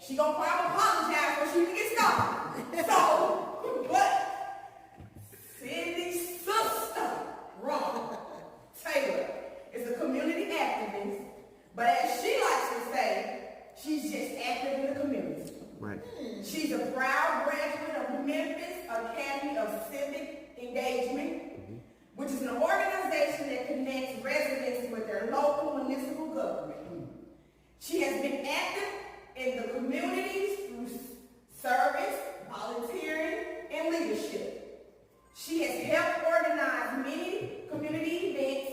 She gonna probably apologize before she even gets started. So, but Cindy's sister, Raw Taylor, is a community activist, but as she likes to say, she's just active in the community. Right. She's a proud graduate of Memphis Academy of Civic Engagement, which is an organization that connects residents with their local municipal government. She has been active in the communities through service, volunteering, and leadership. She has helped organize many community events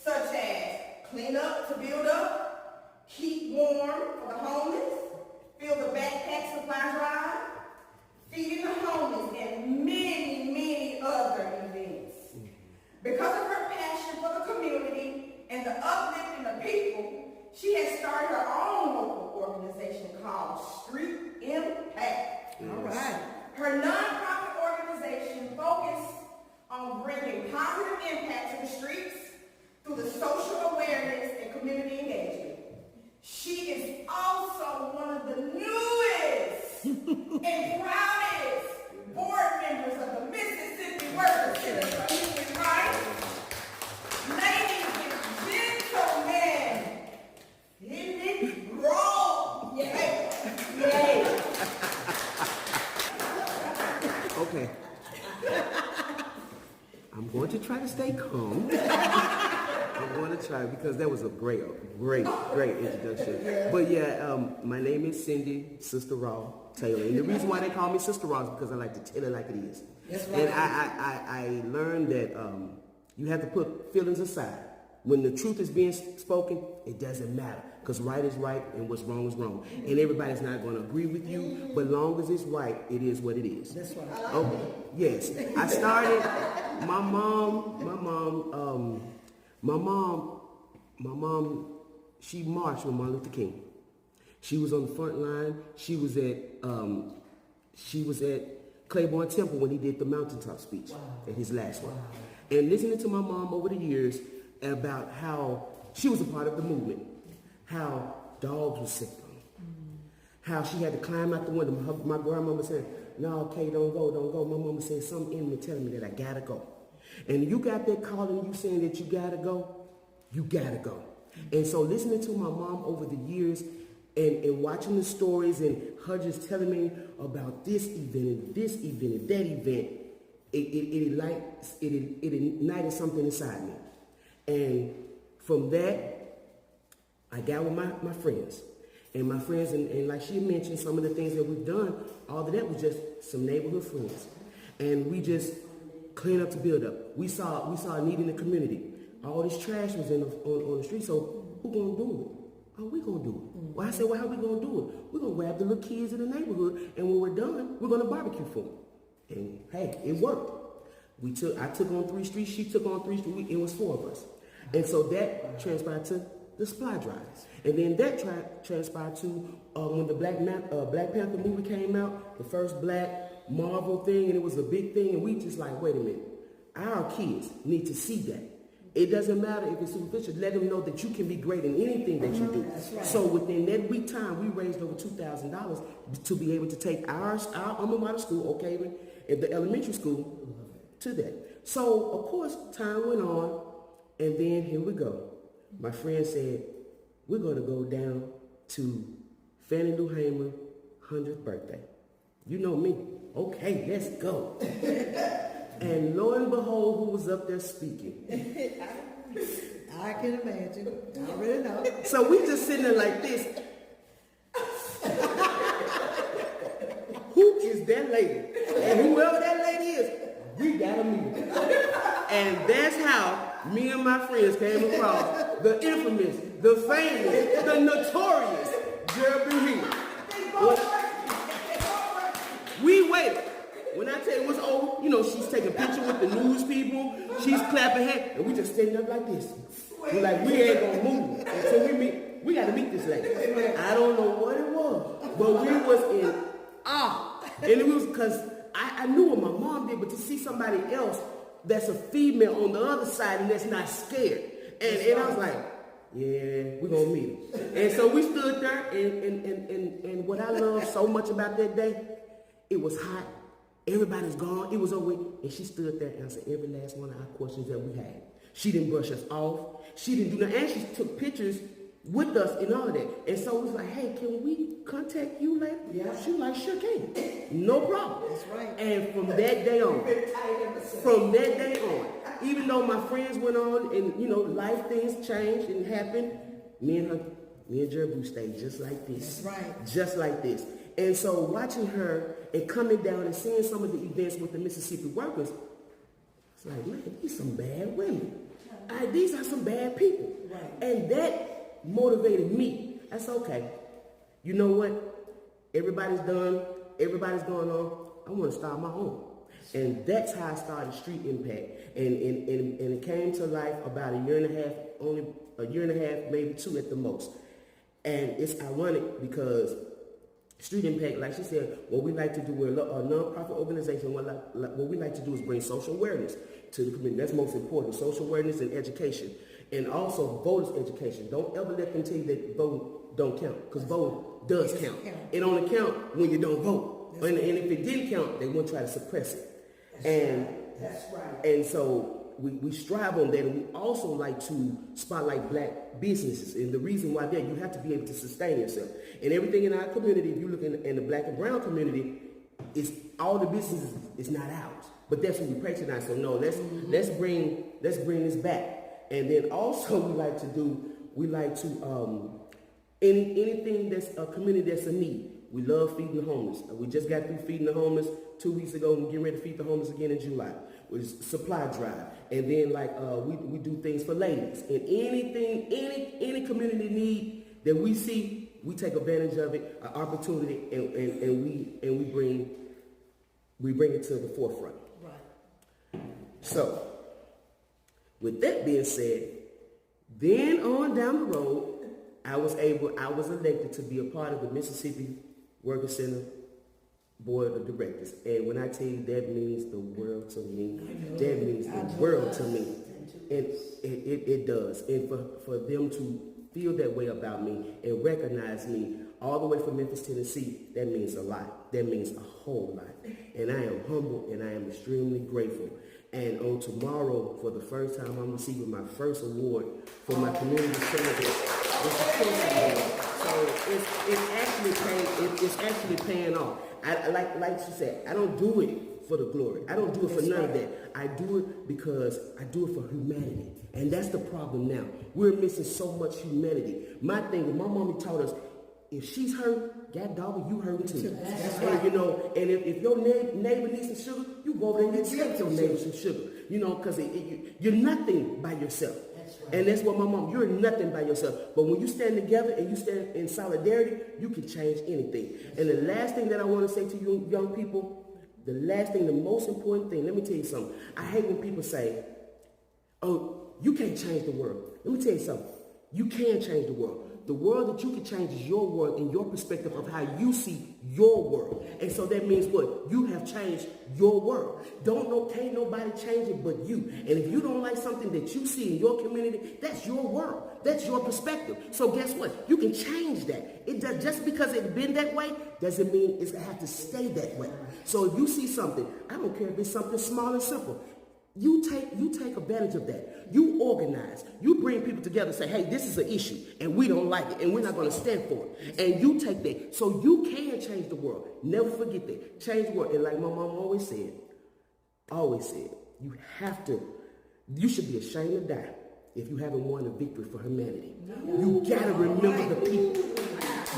such as Clean Up to Build Up, Keep Warm for the Homeless, Fill the Backpack Supply Drive, Feeding the Homeless, and many, many other events. Because of her passion for the community and the uplifting of people, she has started her own local organization called Street M-Pact. Yes. All right. Her nonprofit organization focuses on bringing positive impact to the streets through the social awareness and community engagement. She is also one of the newest and proudest board members of the Mississippi Workers Center for Human Rights. Ladies and gentlemen, Sistah Raw. Yay. Yay. Okay. I'm going to try to stay calm. I'm going to try because that was a great introduction. Yeah. But yeah, my name is Sistah Raw Taylor. And the reason why they call me Sistah Raw is because I like to tell it like it is. That's right. And I learned that you have to put feelings aside. When the truth is being spoken, it doesn't matter. Because right is right and what's wrong is wrong. And everybody's not going to agree with you. But long as it's right, it is what it is. That's right. Okay. Yes. I started, my mom, she marched with Martin Luther King. She was on the front line. She was at Claiborne Temple when he did the mountaintop speech at his last one. And listening to my mom over the years about how she was a part of the movement, how dogs were sick on her, how she had to climb out the window. My grandmama said, "No, Kay, don't go, don't go." My mama said, "Something in me telling me that I gotta go." And you got that calling, you saying that you gotta go, you gotta go. And so listening to my mom over the years and watching the stories and her just telling me about this event and this event and that event, it ignited something inside me. And from that, I got with my friends. And my friends, and like she mentioned, some of the things that we've done, all of that was just some neighborhood friends. And we just clean up to build up. We saw a need in the community. All this trash was on the street, so who gonna do it? Oh, we gonna do it. Well, I said, well, how we gonna do it? We're gonna grab the little kids in the neighborhood, and when we're done, we're gonna barbecue for them. And hey, it worked. I took on 3 streets, she took on 3 streets, it was 4 of us. And so that transpired to the supply drive. And then that transpired to when the Black Panther movie came out, the first Black Marvel thing, and it was a big thing, and we just like, wait a minute, our kids need to see that. It doesn't matter if it's superficial. Let them know that you can be great in anything that you do. That's right. So within that week time, we raised over $2,000 to be able to take our alma mater school, Oak Haven, and the elementary school to that. So, of course, time went on, and then here we go. My friend said, we're going to go down to Fannie Lou Hamer 100th birthday. You know me. Okay, let's go. And lo and behold, who was up there speaking? I can imagine. I really know. So we just sitting there like this. Who is that lady? And whoever that lady is, we gotta meet her. And that's how me and my friends came across the infamous, the famous, the notorious Jeremy Hill. We waited. When I tell you what's over, you know, she's taking pictures with the news people, she's clapping hands, and we just standing up like this. We're like, we ain't gonna move until we gotta meet this lady. I don't know what it was, but we was in awe. And it was because I knew what my mom did, but to see somebody else that's a female on the other side and that's not scared. And I was like, Yeah, we're gonna meet him. And so we stood there, and what I love so much about that day, it was hot. Everybody's gone. It was over. And she stood there and answered every last one of our questions that we had. She didn't brush us off. She didn't do nothing. And she took pictures with us and all of that. And so we was like, hey, can we contact you later? Yeah. She was like, sure can. No problem. That's right. And from that day on, even though my friends went on and, you know, life things changed and happened, me and Jerbu stayed just like this. That's right. Just like this. And so watching her and coming down and seeing some of the events with the Mississippi workers, it's like, man, these some bad women. These are some bad people. Right. And that motivated me. That's okay. You know what? Everybody's done. Everybody's going on. I want to start my own. And that's how I started Street M-Pact. And it came to life about a year and a half, only a year and a half, maybe 2 at the most. And it's ironic because Street M-Pact, like she said, what we like to do, we're a nonprofit organization. What we like to do is bring social awareness to the community. That's most important, social awareness and education. And also voters education. Don't ever let them tell you that vote don't count, because vote does count. It only count when you don't vote. And if it didn't count, they won't try to suppress it. That's right. And so we strive on that, and we also like to spotlight black businesses. And the reason why that, you have to be able to sustain yourself. And everything in our community, if you look in the black and brown community, it's all the businesses is not ours. But that's what we patronize. So no, let's bring this back. And then also we like to anything that's a community that's a need. We love feeding the homeless. We just got through feeding the homeless 2 weeks ago, and we're getting ready to feed the homeless again in July, which is supply drive. And then we do things for ladies. And any community need that we see, we take advantage of it, an opportunity, and we bring it to the forefront. Right. So, with that being said, then on down the road, I was elected to be a part of the Mississippi Worker Center Board of Directors. And when I tell you that means the world to me, that means the world to me. And it does. And for them to feel that way about me and recognize me all the way from Memphis, Tennessee, that means a lot. That means a whole lot. And I am humble and I am extremely grateful. And on tomorrow, for the first time, I'm receiving my first award for my community service. So it's actually paying off. Like she said, I don't do it for the glory. I don't do it for none of that. I do it because I do it for humanity. And that's the problem now. We're missing so much humanity. My thing, my mommy taught us, if she's hurt, God dog, you hurt too. That's and, right. you know, and if your neighbor needs some sugar, you go over there and get your neighbor some sugar. You know, because you're nothing by yourself. That's right. And that's what my mom, you're nothing by yourself. But when you stand together and you stand in solidarity, you can change anything. And the last thing that I want to say to you young people, the most important thing, let me tell you something. I hate when people say, oh, you can't change the world. Let me tell you something. You can change the world. The world that you can change is your world and your perspective of how you see your world. And so that means what? You have changed your world. Can't nobody change it but you. And if you don't like something that you see in your community, that's your world. That's your perspective. So guess what? You can change that. It does, just because it's been that way doesn't mean it's going to have to stay that way. So if you see something, I don't care if it's something small and simple. You take advantage of that. You organize. You bring people together and say, hey, this is an issue, and we don't like it, and we're not going to stand for it. And you take that. So you can change the world. Never forget that. Change the world. And like my mom always said, you should be ashamed to die if you haven't won a victory for humanity. You got to remember the people.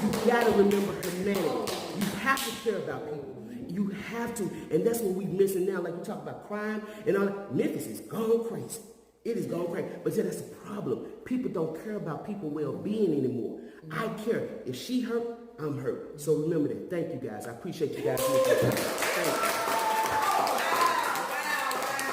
You got to remember humanity. You have to care about people. You have to, and that's what we're missing now. Like you talk about crime and all that. Memphis is gone crazy. It is gone crazy. But see, that's the problem. People don't care about people's well-being anymore. I care. If she hurt, I'm hurt. So remember that. Thank you guys. I appreciate you guys. Thank you.